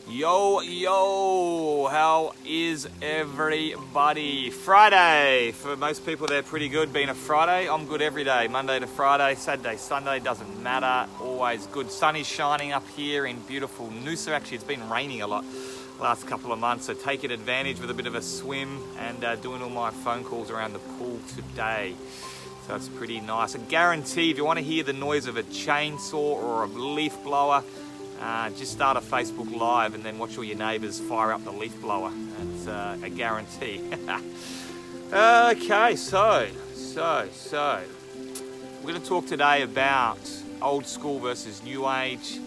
Yo, how is everybody? Friday, for most people they're pretty good being a Friday. I'm good every day, Monday to Friday, Saturday, Sunday, doesn't matter, always good. Sun is shining up here in beautiful Noosa. Actually, it's been raining a lot last couple of months, so taking advantage with a bit of a swim and doing all my phone calls around the pool today. So it's pretty nice. I guarantee if you want to hear the noise of a chainsaw or a leaf blower, just start a Facebook Live and then watch all your neighbours fire up the leaf blower. That's a guarantee. Okay, so we're going to talk today about old school versus new age,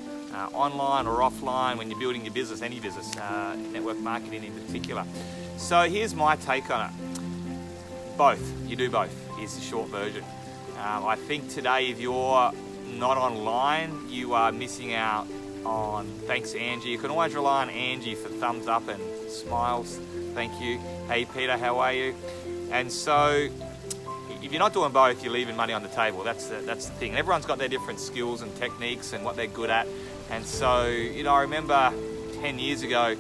online or offline when you're building your business, any business, network marketing in particular. So here's my take on it. Both. You do both is the short version. I think today if you're not online, you are missing out on, thanks Angie. You can always rely on Angie for thumbs up and smiles. Thank you. Hey Peter, how are you? And so if you're not doing both, you're leaving money on the table. That's the thing. Everyone's got their different skills and techniques and what they're good at. And so, I remember 10 years ago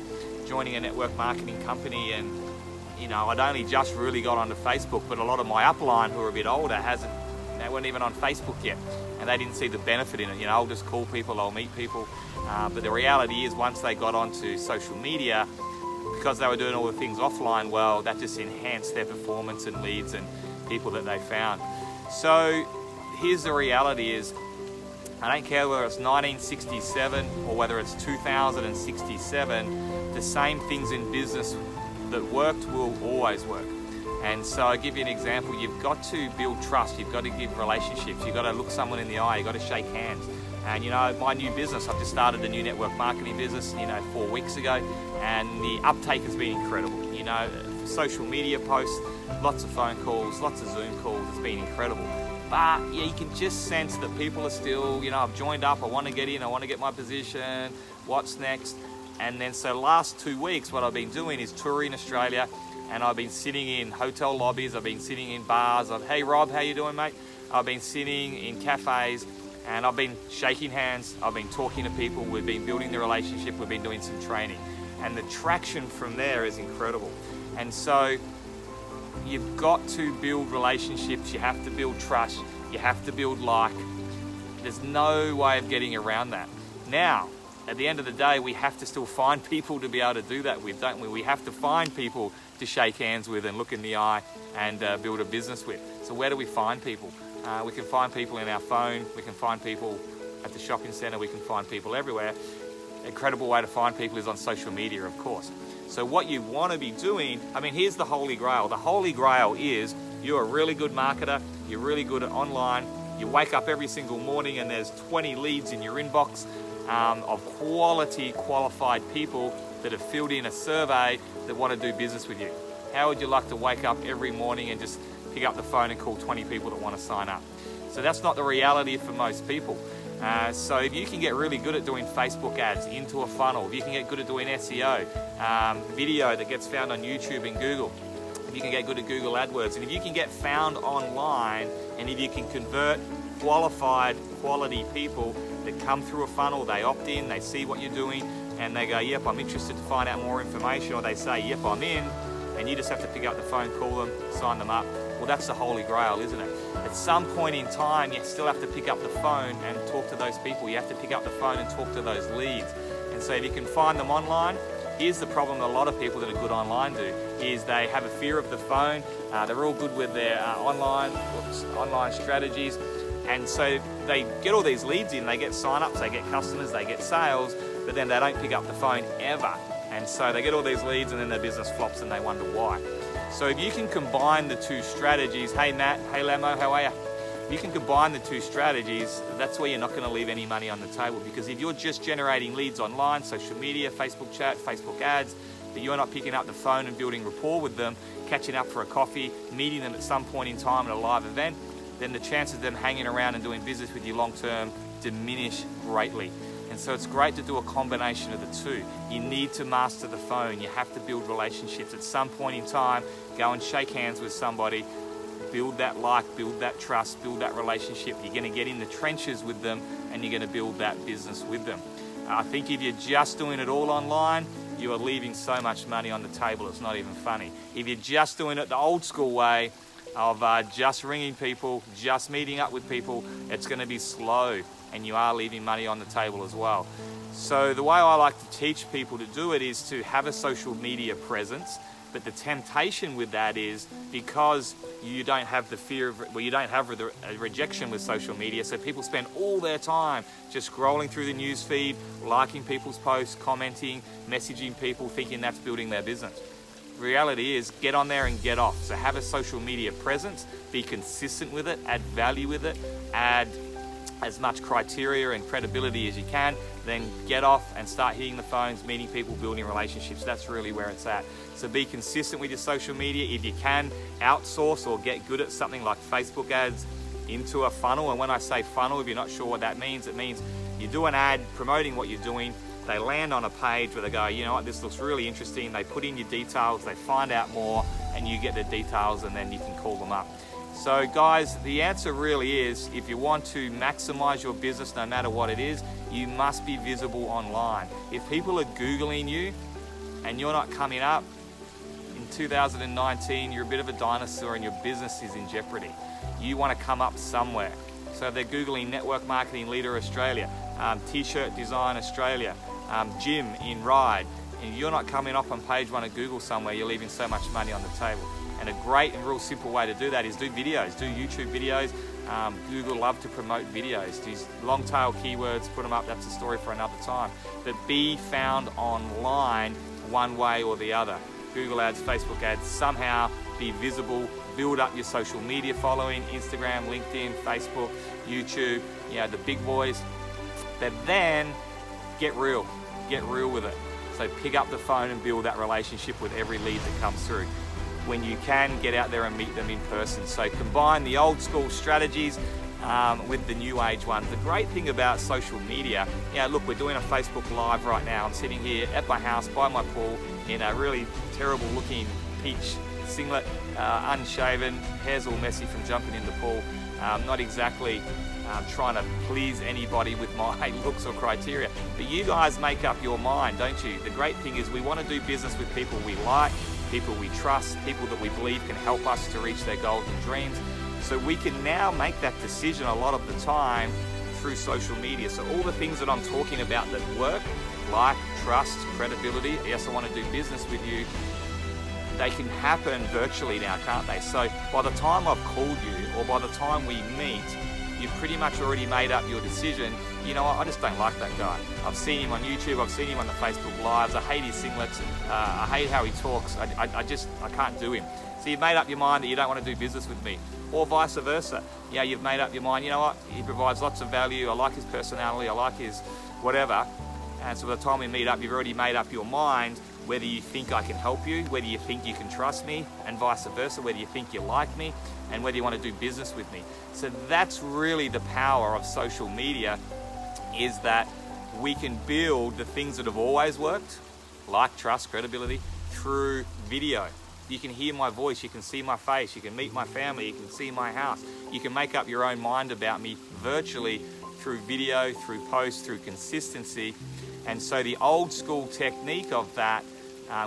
joining a network marketing company, and I'd only just really got onto Facebook, but a lot of my upline who are a bit older they weren't even on Facebook yet, and they didn't see the benefit in it. I'll just call people, I'll meet people, but the reality is once they got onto social media, because they were doing all the things offline, well, that just enhanced their performance and leads and people that they found. So here's the reality is, I don't care whether it's 1967 or whether it's 2067, the same things in business that worked will always work. And so I'll give you an example. You've got to build trust. You've got to give relationships. You've got to look someone in the eye. You've got to shake hands. And my new business, I've just started a new network marketing business, 4 weeks ago, and the uptake has been incredible. Social media posts, lots of phone calls, lots of Zoom calls. It's been incredible. But yeah, you can just sense that people are still, I've joined up. I want to get in. I want to get my position. What's next? And then so last 2 weeks, what I've been doing is touring Australia. And I've been sitting in hotel lobbies, I've been sitting in bars. Hey Rob, how you doing, mate? I've been sitting in cafes and I've been shaking hands. I've been talking to people. We've been building the relationship. We've been doing some training. And the traction from there is incredible. And so you've got to build relationships. You have to build trust. You have to build like. There's no way of getting around that. Now, at the end of the day, we have to still find people to be able to do that with, don't we? We have to find people to shake hands with and look in the eye and build a business with. So where do we find people? We can find people in our phone. We can find people at the shopping centre. We can find people everywhere. Incredible way to find people is on social media, of course. So what you want to be doing, here's the Holy Grail. The Holy Grail is you're a really good marketer. You're really good at online. You wake up every single morning and there's 20 leads in your inbox of quality, qualified people that have filled in a survey that want to do business with you. How would you like to wake up every morning and just pick up the phone and call 20 people that want to sign up? So that's not the reality for most people. So if you can get really good at doing Facebook ads into a funnel, if you can get good at doing SEO, video that gets found on YouTube and Google, if you can get good at Google AdWords, and if you can get found online, and if you can convert qualified, quality people that come through a funnel, they opt in, they see what you're doing, and they go, yep, I'm interested to find out more information, or they say, yep, I'm in, and you just have to pick up the phone, call them, sign them up. Well, that's the Holy Grail, isn't it? At some point in time, you still have to pick up the phone and talk to those people. You have to pick up the phone and talk to those leads. And so if you can find them online, here's the problem a lot of people that are good online do, is they have a fear of the phone. They're all good with their online strategies. And so they get all these leads in, they get sign-ups, they get customers, they get sales, but then they don't pick up the phone ever. And so they get all these leads and then their business flops and they wonder why. So if you can combine the two strategies, hey Matt, hey Lamo, how are you? If you can combine the two strategies, that's where you're not going to leave any money on the table, because if you're just generating leads online, social media, Facebook chat, Facebook ads, but you're not picking up the phone and building rapport with them, catching up for a coffee, meeting them at some point in time at a live event, then the chances of them hanging around and doing business with you long term diminish greatly. And so it's great to do a combination of the two. You need to master the phone. You have to build relationships. At some point in time, go and shake hands with somebody, build that like, build that trust, build that relationship. You're going to get in the trenches with them and you're going to build that business with them. I think if you're just doing it all online, you are leaving so much money on the table, it's not even funny. If you're just doing it the old school way of just ringing people, just meeting up with people, it's going to be slow and you are leaving money on the table as well. So the way I like to teach people to do it is to have a social media presence, but the temptation with that is because you don't have the fear of, well, you don't have the rejection with social media, so people spend all their time just scrolling through the news feed, liking people's posts, commenting, messaging people, thinking that's building their business. The reality is, get on there and get off. So have a social media presence, be consistent with it, add value with it, add as much criteria and credibility as you can, then get off and start hitting the phones, meeting people, building relationships. That's really where it's at. So be consistent with your social media. If you can, outsource or get good at something like Facebook ads into a funnel. And when I say funnel, if you're not sure what that means, it means you do an ad promoting what you're doing. They land on a page where they go, you know what, this looks really interesting. They put in your details, they find out more, and you get the details, and then you can call them up. So guys, the answer really is, if you want to maximize your business no matter what it is, you must be visible online. If people are Googling you and you're not coming up, in 2019, you're a bit of a dinosaur and your business is in jeopardy. You want to come up somewhere. So if they're Googling Network Marketing Leader Australia, T-shirt Design Australia, gym in Ride, and you're not coming up on page 1 of Google somewhere, you're leaving so much money on the table. And a great and real simple way to do that is do videos, do YouTube videos. Google love to promote videos. These long tail keywords, put them up, that's a story for another time. But be found online one way or the other. Google ads, Facebook ads, somehow be visible, build up your social media following, Instagram, LinkedIn, Facebook, YouTube, you know, the big boys. But then get real with it. So pick up the phone and build that relationship with every lead that comes through. When you can, get out there and meet them in person. So combine the old school strategies with the new age ones. The great thing about social media, look, we're doing a Facebook Live right now. I'm sitting here at my house by my pool in a really terrible looking peach singlet, unshaven, hair's all messy from jumping in the pool. Not exactly trying to please anybody with my looks or criteria. But you guys make up your mind, don't you? The great thing is we want to do business with people we like, people we trust, people that we believe can help us to reach their goals and dreams. So we can now make that decision a lot of the time through social media. So all the things that I'm talking about that work, like trust, credibility, yes, I want to do business with you, they can happen virtually now, can't they? So by the time I've called you or by the time we meet, you've pretty much already made up your decision. You know what, I just don't like that guy. I've seen him on YouTube, I've seen him on the Facebook Lives, I hate his singlets, I hate how he talks, I can't do him. So you've made up your mind that you don't want to do business with me. Or vice versa. You've made up your mind, you know what, he provides lots of value, I like his personality, I like his whatever. And so by the time we meet up, you've already made up your mind whether you think I can help you, whether you think you can trust me, and vice versa, whether you think you like me, and whether you want to do business with me. So that's really the power of social media, is that we can build the things that have always worked, like trust, credibility, through video. You can hear my voice, you can see my face, you can meet my family, you can see my house. You can make up your own mind about me virtually through video, through posts, through consistency. And so the old school technique of that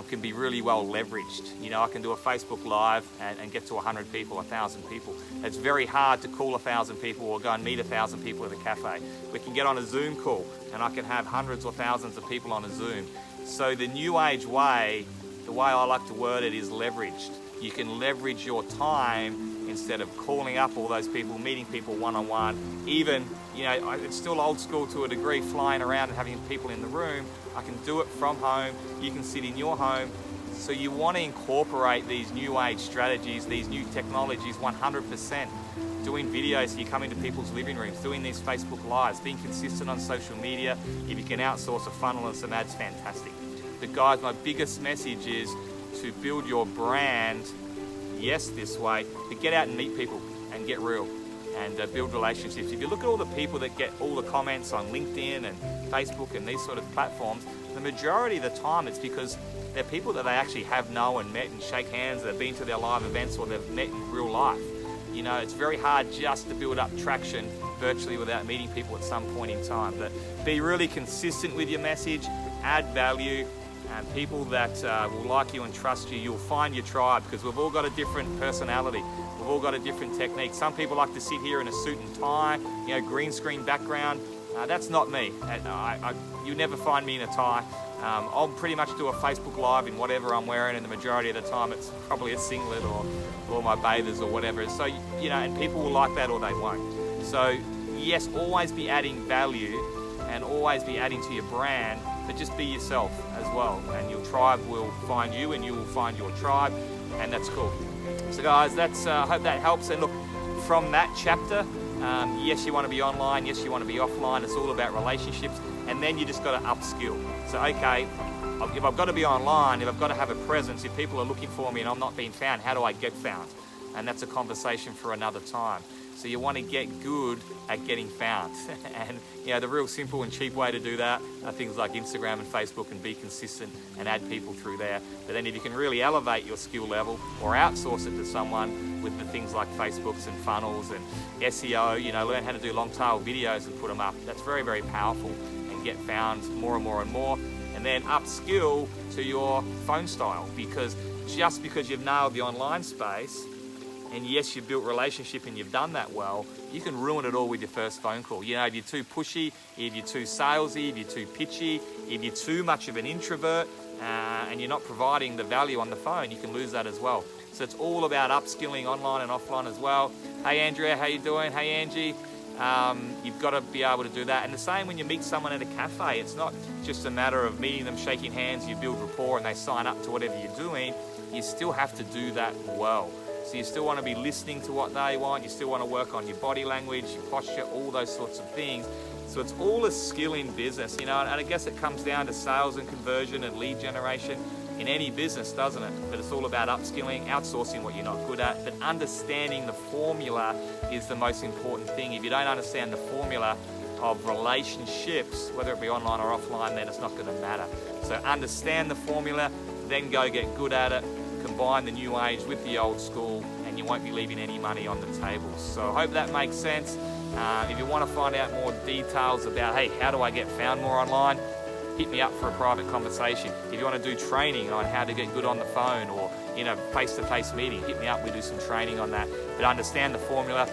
can be really well leveraged. I can do a Facebook Live and get to 100 people, 1,000 people. It's very hard to call 1,000 people or go and meet 1,000 people at a cafe. We can get on a Zoom call and I can have hundreds or thousands of people on a Zoom. So the new age way, the way I like to word it, is leveraged. You can leverage your time instead of calling up all those people, meeting people one-on-one. Even, it's still old school to a degree, flying around and having people in the room. I can do it from home. You can sit in your home. So you want to incorporate these new age strategies, these new technologies 100%. Doing videos, so you come into people's living rooms, doing these Facebook Lives, being consistent on social media. If you can outsource a funnel and some ads, fantastic. But guys, my biggest message is to build your brand, yes, this way, but get out and meet people and get real and build relationships. If you look at all the people that get all the comments on LinkedIn and Facebook and these sort of platforms, the majority of the time it's because they're people that they actually have known, met and shake hands, they've been to their live events or they've met in real life. It's very hard just to build up traction virtually without meeting people at some point in time. But be really consistent with your message, add value, and people that will like you and trust you, you'll find your tribe, because we've all got a different personality. We've all got a different technique. Some people like to sit here in a suit and tie, green screen background. That's not me. You never find me in a tie. I'll pretty much do a Facebook Live in whatever I'm wearing, and the majority of the time it's probably a singlet or my bathers or whatever. So, and people will like that or they won't. So, yes, always be adding value and always be adding to your brand, but just be yourself as well. And your tribe will find you and you will find your tribe, and that's cool. So guys, I hope that helps. And look, from that chapter, yes, you want to be online, yes, you want to be offline. It's all about relationships, and then you just got to upskill. So, okay, if I've got to be online, if I've got to have a presence, if people are looking for me and I'm not being found, how do I get found? And that's a conversation for another time. So you want to get good at getting found. And the real simple and cheap way to do that are things like Instagram and Facebook, and be consistent and add people through there. But then if you can really elevate your skill level or outsource it to someone with the things like Facebooks and funnels and SEO, learn how to do long tail videos and put them up. That's very, very powerful, and get found more and more and more. And then upskill to your phone style, because just because you've nailed the online space, and yes, you've built relationship and you've done that well, you can ruin it all with your first phone call. If you're too pushy, if you're too salesy, if you're too pitchy, if you're too much of an introvert, and you're not providing the value on the phone, you can lose that as well. So it's all about upskilling online and offline as well. Hey Andrea, how you doing? Hey Angie. You've got to be able to do that. And the same when you meet someone at a cafe. It's not just a matter of meeting them, shaking hands, you build rapport and they sign up to whatever you're doing. You still have to do that well. So you still want to be listening to what they want. You still want to work on your body language, your posture, all those sorts of things. So it's all a skill in business, and I guess it comes down to sales and conversion and lead generation in any business, doesn't it? But it's all about upskilling, outsourcing what you're not good at, but understanding the formula is the most important thing. If you don't understand the formula of relationships, whether it be online or offline, then it's not going to matter. So understand the formula, then go get good at it. Combine the new age with the old school, and you won't be leaving any money on the table. So I hope that makes sense. If you want to find out more details about, hey, how do I get found more online, hit me up for a private conversation. If you want to do training on how to get good on the phone or face-to-face meeting, hit me up. We do some training on that. But understand the formula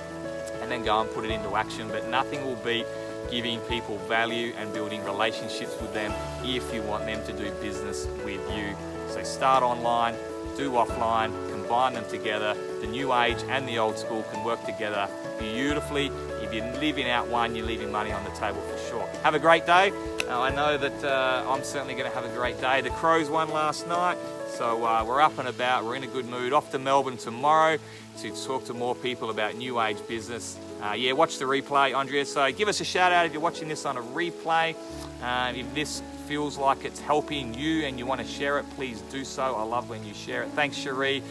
and then go and put it into action. But nothing will beat giving people value and building relationships with them if you want them to do business with you. So start online, do offline, combine them together. The new age and the old school can work together beautifully. If you're leaving out one, you're leaving money on the table for sure. Have a great day. I know that I'm certainly going to have a great day. The Crows won last night, so we're up and about. We're in a good mood. Off to Melbourne tomorrow to talk to more people about new age business. Watch the replay, Andrea. So give us a shout out if you're watching this on a replay. If this feels like it's helping you and you want to share it, please do so. I love when you share it. Thanks, Cherie.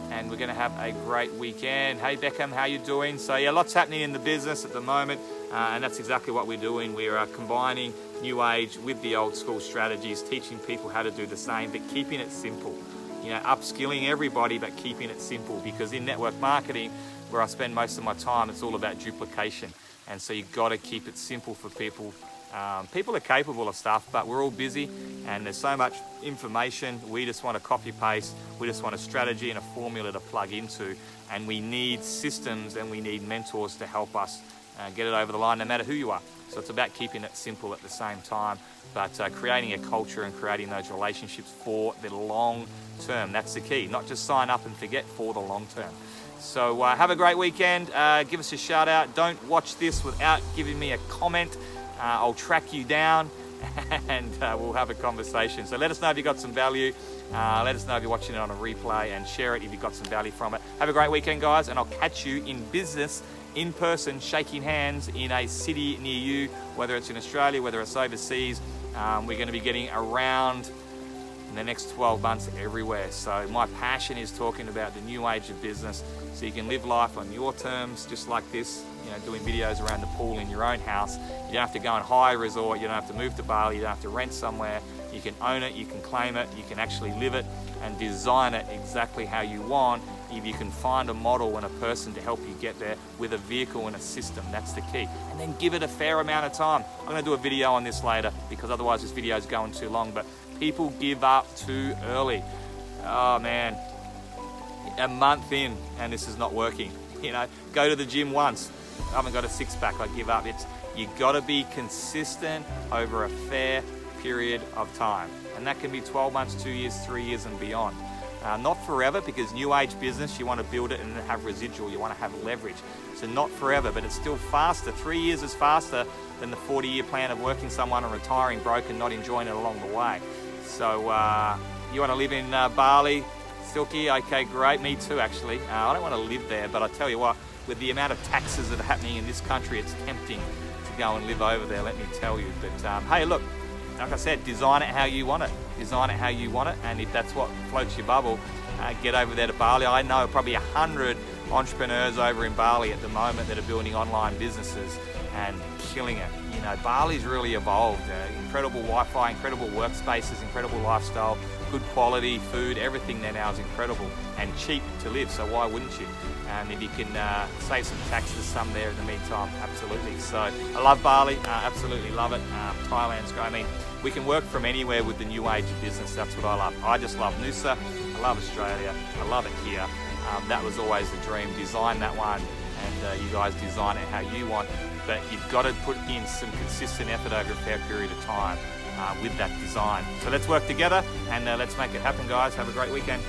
And we're going to have a great weekend. Hey, Beckham, how you doing? So, lots happening in the business at the moment, and that's exactly what we're doing. We are combining new age with the old school strategies, teaching people how to do the same, but keeping it simple. Upskilling everybody, but keeping it simple, because in network marketing, where I spend most of my time, it's all about duplication. And so you've got to keep it simple for people. People are capable of stuff, but we're all busy and there's so much information. We just want to copy paste. We just want a strategy and a formula to plug into, and we need systems and we need mentors to help us get it over the line, no matter who you are. So it's about keeping it simple at the same time, but creating a culture and creating those relationships for the long term. That's the key. Not just sign up and forget, for the long term. So have a great weekend. Give us a shout out. Don't watch this without giving me a comment. I'll track you down and we'll have a conversation. So let us know if you got some value. Let us know if you're watching it on a replay, and share it if you got some value from it. Have a great weekend, guys, and I'll catch you in business, in person, shaking hands in a city near you, whether it's in Australia, whether it's overseas. We're going to be getting around in the next 12 months everywhere. So my passion is talking about the new age of business, so you can live life on your terms, just like this, doing videos around the pool in your own house. You don't have to go and hire a resort, you don't have to move to Bali, you don't have to rent somewhere. You can own it, you can claim it, you can actually live it and design it exactly how you want if you can find a model and a person to help you get there with a vehicle and a system. That's the key. And then give it a fair amount of time. I'm going to do a video on this later because otherwise this video is going too long, but people give up too early. Oh man, a month in and this is not working. Go to the gym once, I haven't got a six-pack, I give up. You got to be consistent over a fair period of time, and that can be 12 months, 2 years, 3 years and beyond. Not forever, because new age business, you want to build it and have residual, you want to have leverage. So not forever, but it's still faster. 3 years is faster than the 40-year plan of working someone and retiring broke and not enjoying it along the way. So you want to live in Bali, Silky? Okay, great. Me too, actually. I don't want to live there, but I tell you what, with the amount of taxes that are happening in this country, it's tempting to go and live over there, let me tell you. But hey, look, like I said, design it how you want it. Design it how you want it, and if that's what floats your bubble, get over there to Bali. I know probably 100 entrepreneurs over in Bali at the moment that are building online businesses and killing it. Bali's really evolved. Incredible Wi-Fi, incredible workspaces, incredible lifestyle, good quality food, everything there now is incredible and cheap to live, so why wouldn't you? And if you can save some taxes, some there in the meantime, absolutely. So I love Bali, absolutely love it. Thailand's great. I mean, we can work from anywhere with the new age of business. That's what I love. I just love Noosa. I love Australia. I love it here. That was always the dream. Design that one, and you guys design it how you want. But you've got to put in some consistent effort over a fair period of time with that design. So let's work together and let's make it happen, guys. Have a great weekend.